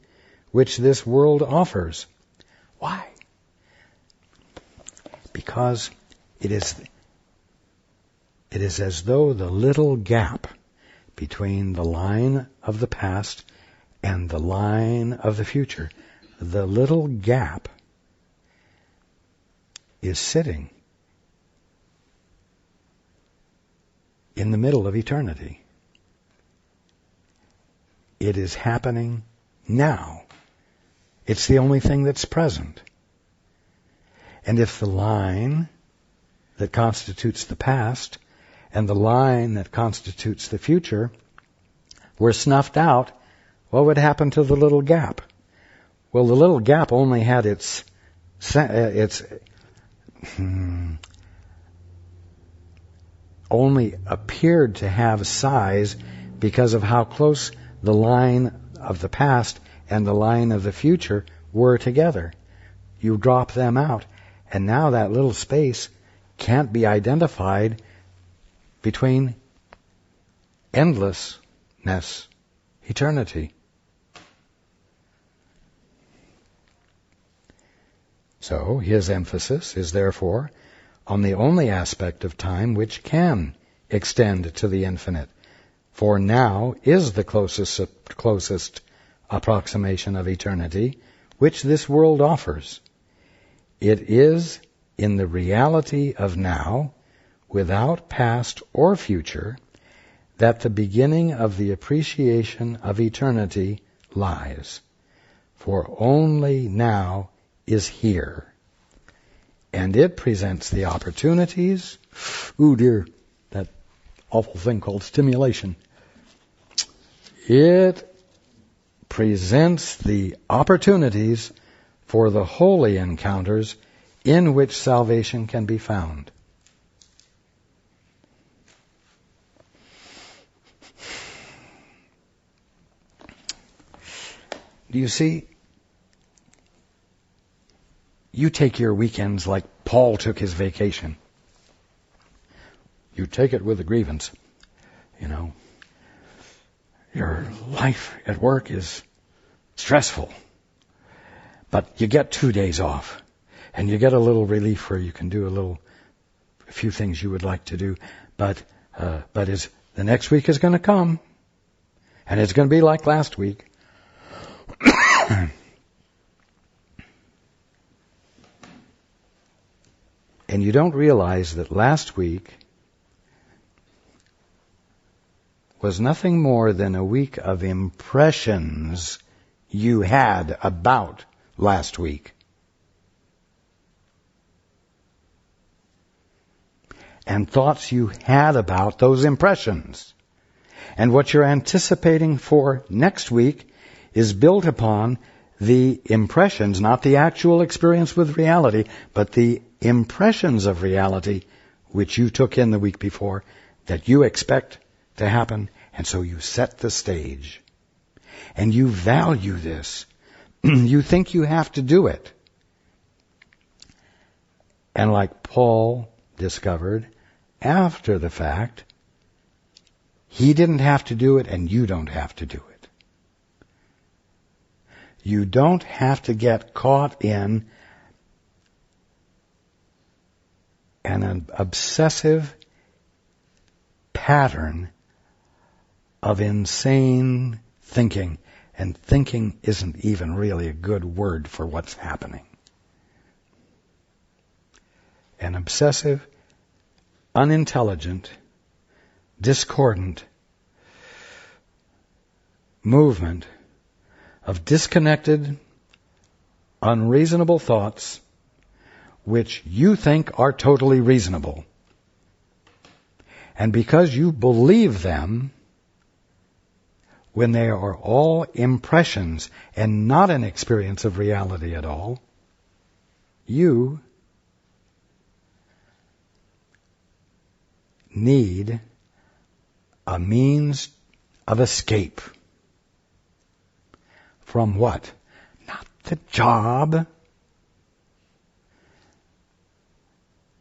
which this world offers. Why? Because it is as though the little gap between the line of the past and the line of the future, the little gap is sitting in the middle of eternity. It is happening now. It's the only thing that's present. And if the line that constitutes the past and the line that constitutes the future were snuffed out, what would happen to the little gap? Well, the little gap only had only appeared to have size because of how close the line of the past and the line of the future were together. You drop them out, and now that little space can't be identified between endlessness, eternity. So his emphasis is therefore on the only aspect of time which can extend to the infinite. For now is the closest approximation of eternity which this world offers. It is in the reality of now, without past or future, that the beginning of the appreciation of eternity lies. For only now is here. And it presents the opportunities. Ooh dear, that awful thing called stimulation. It presents the opportunities for the holy encounters in which salvation can be found. Do you see? You take your weekends like Paul took his vacation. You take it with a grievance. You know, your life at work is stressful. But you get 2 days off. And you get a little relief where you can do a few things you would like to do. But the next week is going to come. And it's going to be like last week. And you don't realize that last week was nothing more than a week of impressions you had about last week. And thoughts you had about those impressions. And what you're anticipating for next week is built upon the impressions, not the actual experience with reality, but the impressions of reality which you took in the week before that you expect to happen. And so you set the stage. And you value this. You think you have to do it. And like Paul discovered after the fact, he didn't have to do it and you don't have to do it. You don't have to get caught in an obsessive pattern of insane thinking. And thinking isn't even really a good word for what's happening. An obsessive, unintelligent, discordant movement of disconnected, unreasonable thoughts which you think are totally reasonable. And because you believe them, when they are all impressions and not an experience of reality at all, you need a means of escape. From what? Not the job,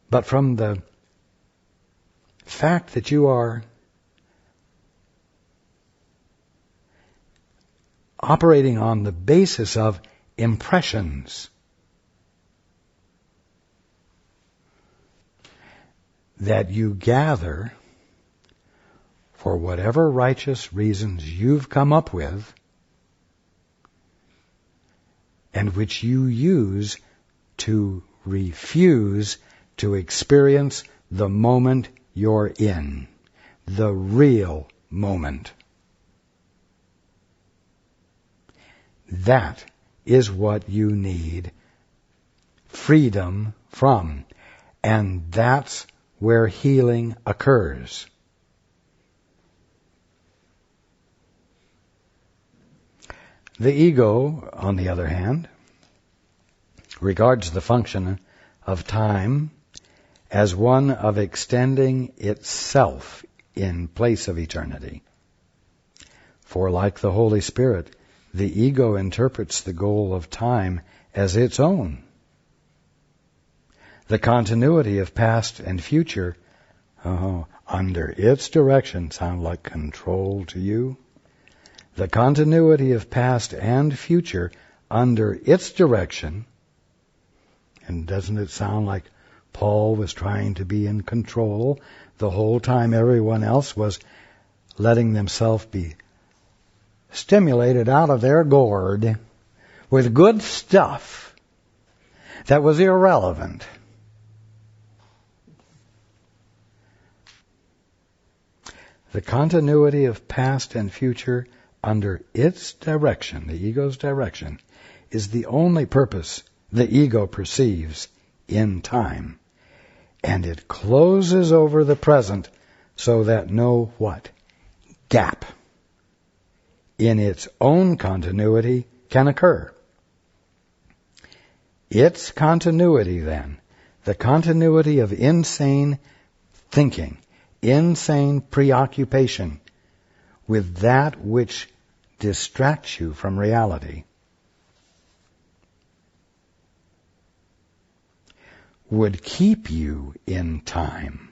but from the fact that you are operating on the basis of impressions that you gather for whatever righteous reasons you've come up with and which you use to refuse to experience the moment you're in, the real moment. That is what you need freedom from. And that's where healing occurs. The ego, on the other hand, regards the function of time as one of extending itself in place of eternity. For like the Holy Spirit, the ego interprets the goal of time as its own. The continuity of past and future, under its direction, sound like control to you? The continuity of past and future under its direction, and doesn't it sound like Paul was trying to be in control the whole time everyone else was letting themselves be stimulated out of their gourd with good stuff that was irrelevant? The continuity of past and future under its direction, the ego's direction, is the only purpose the ego perceives in time. And it closes over the present so that no what? Gap in its own continuity can occur. Its continuity, then, the continuity of insane thinking, insane preoccupation with that which distracts you from reality, would keep you in time.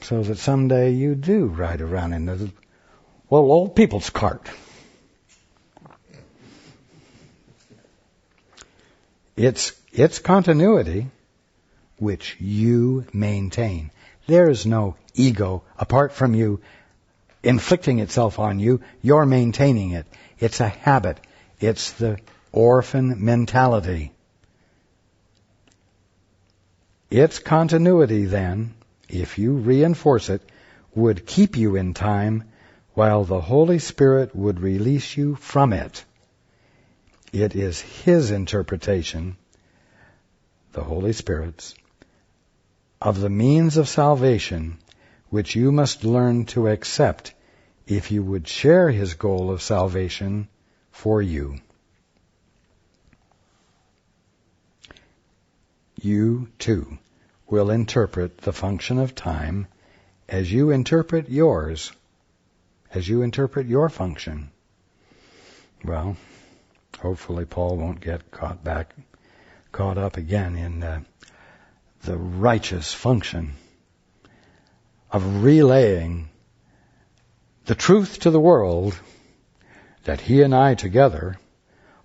So that someday you do ride around in the old people's cart. It's continuity which you maintain. There is no ego apart from you inflicting itself on you. You're maintaining it. It's a habit. It's the orphan mentality. Its continuity then, if you reinforce it, would keep you in time while the Holy Spirit would release you from it. It is His interpretation, the Holy Spirit's, of the means of salvation which you must learn to accept if you would share His goal of salvation for you. You, too, will interpret the function of time as you interpret yours, as you interpret your function. Well, hopefully Paul won't get caught up again in the righteous function of relaying the truth to the world that he and I together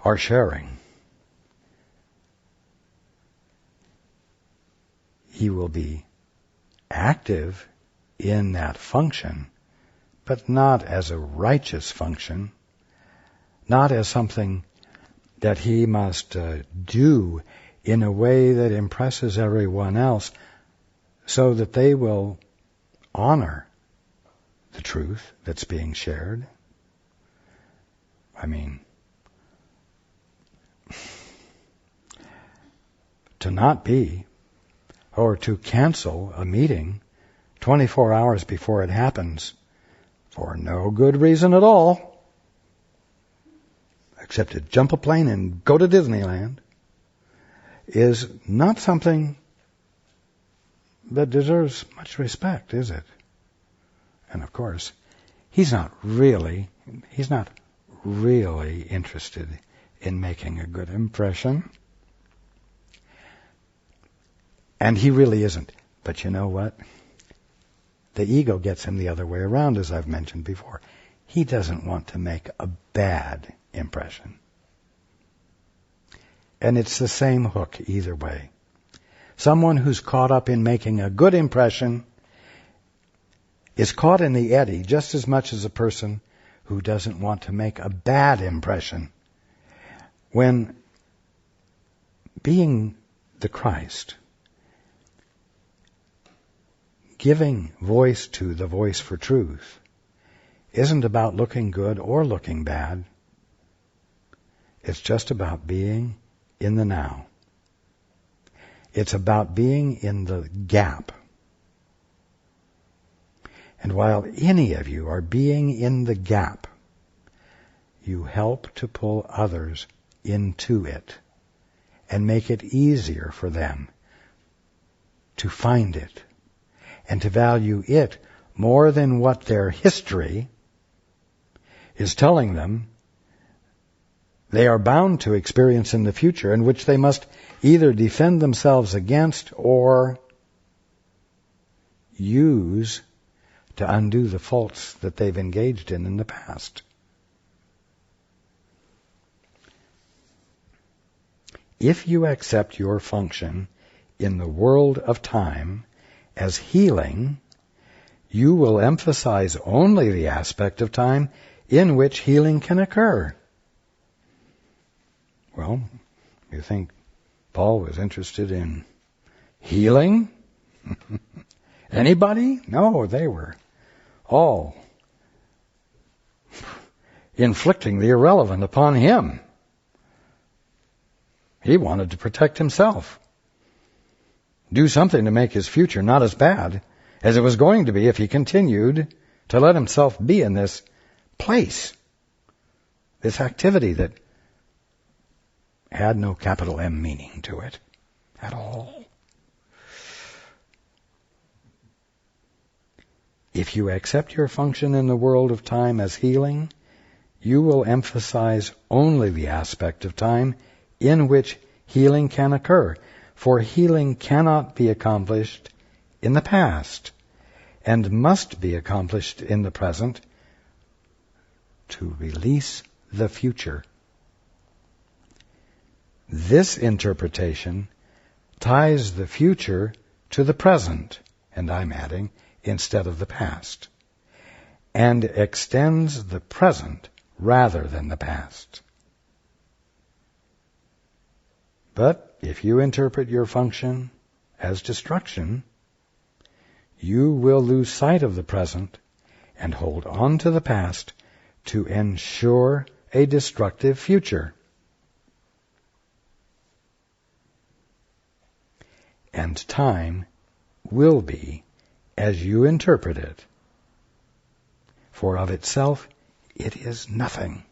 are sharing. He will be active in that function, but not as a righteous function, not as something that he must do in a way that impresses everyone else so that they will honor the truth that's being shared. I mean, to not be, or to cancel a meeting 24 hours before it happens for no good reason at all, except to jump a plane and go to Disneyland, is not something that deserves much respect, is it? And of course, he's not really interested in making a good impression. And he really isn't. But you know what? The ego gets him the other way around, as I've mentioned before. He doesn't want to make a bad impression. And it's the same hook either way. Someone who's caught up in making a good impression is caught in the eddy just as much as a person who doesn't want to make a bad impression. When being the Christ, giving voice to the voice for truth, isn't about looking good or looking bad. It's just about being in the now. It's about being in the gap. And while any of you are being in the gap, you help to pull others into it and make it easier for them to find it and to value it more than what their history is telling them they are bound to experience in the future, and which they must either defend themselves against or use to undo the faults that they've engaged in the past. If you accept your function in the world of time as healing, you will emphasize only the aspect of time in which healing can occur. Well, you think Paul was interested in healing? Anybody? No, they were all inflicting the irrelevant upon him. He wanted to protect himself. Do something to make his future not as bad as it was going to be if he continued to let himself be in this place, this activity that had no capital M meaning to it at all. If you accept your function in the world of time as healing, you will emphasize only the aspect of time in which healing can occur, for healing cannot be accomplished in the past and must be accomplished in the present to release the future. This interpretation ties the future to the present, and I'm adding, instead of the past, and extends the present rather than the past. But if you interpret your function as destruction, you will lose sight of the present and hold on to the past to ensure a destructive future. And time will be as you interpret it, for of itself it is nothing.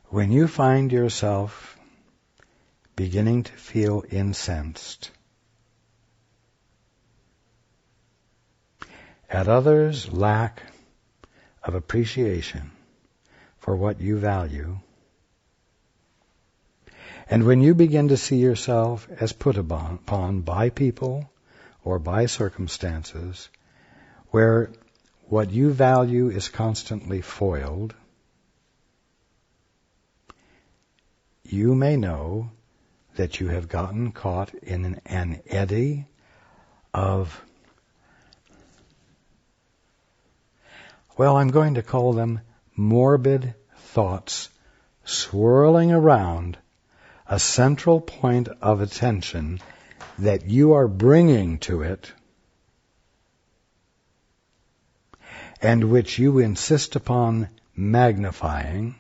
When you find yourself beginning to feel incensed at others' lack of appreciation for what you value, and when you begin to see yourself as put upon by people or by circumstances where what you value is constantly foiled, you may know that you have gotten caught in an eddy of, well, I'm going to call them morbid thoughts swirling around a central point of attention that you are bringing to it and which you insist upon magnifying,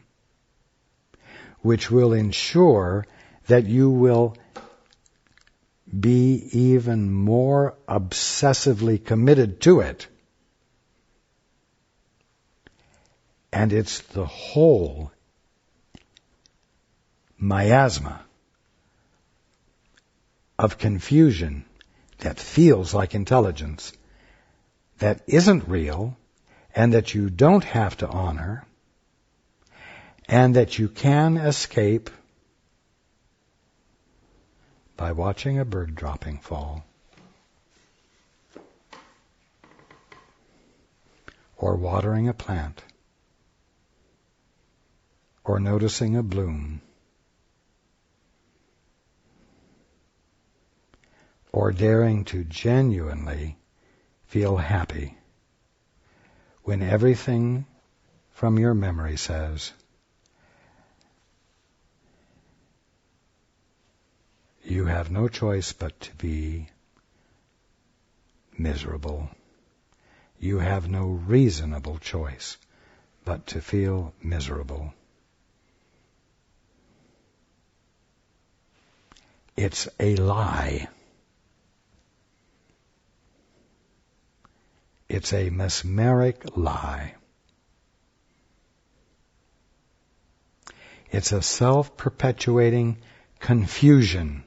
which will ensure that you will be even more obsessively committed to it. And it's the whole miasma of confusion that feels like intelligence, that isn't real, and that you don't have to honor, and that you can escape by watching a bird dropping fall, or watering a plant, or noticing a bloom, or daring to genuinely feel happy when everything from your memory says, you have no choice but to be miserable. You have no reasonable choice but to feel miserable. It's a lie. It's a mesmeric lie. It's a self-perpetuating confusion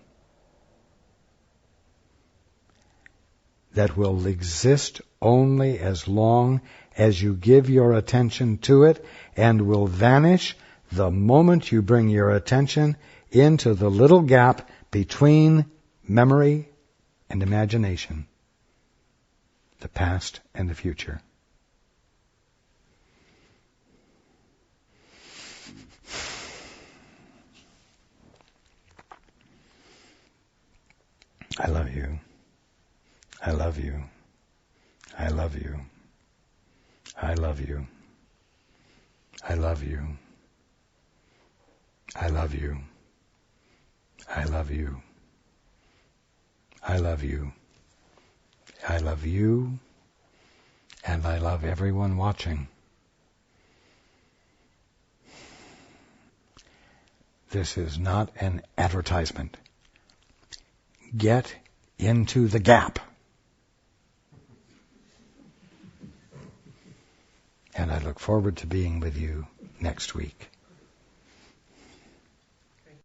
that will exist only as long as you give your attention to it, and will vanish the moment you bring your attention into the little gap between memory and imagination, the past and the future. I love you. I love you. I love you. I love you. I love you. I love you. I love you. I love you. I love you. And I love everyone watching. This is not an advertisement. Get into the gap. And I look forward to being with you next week.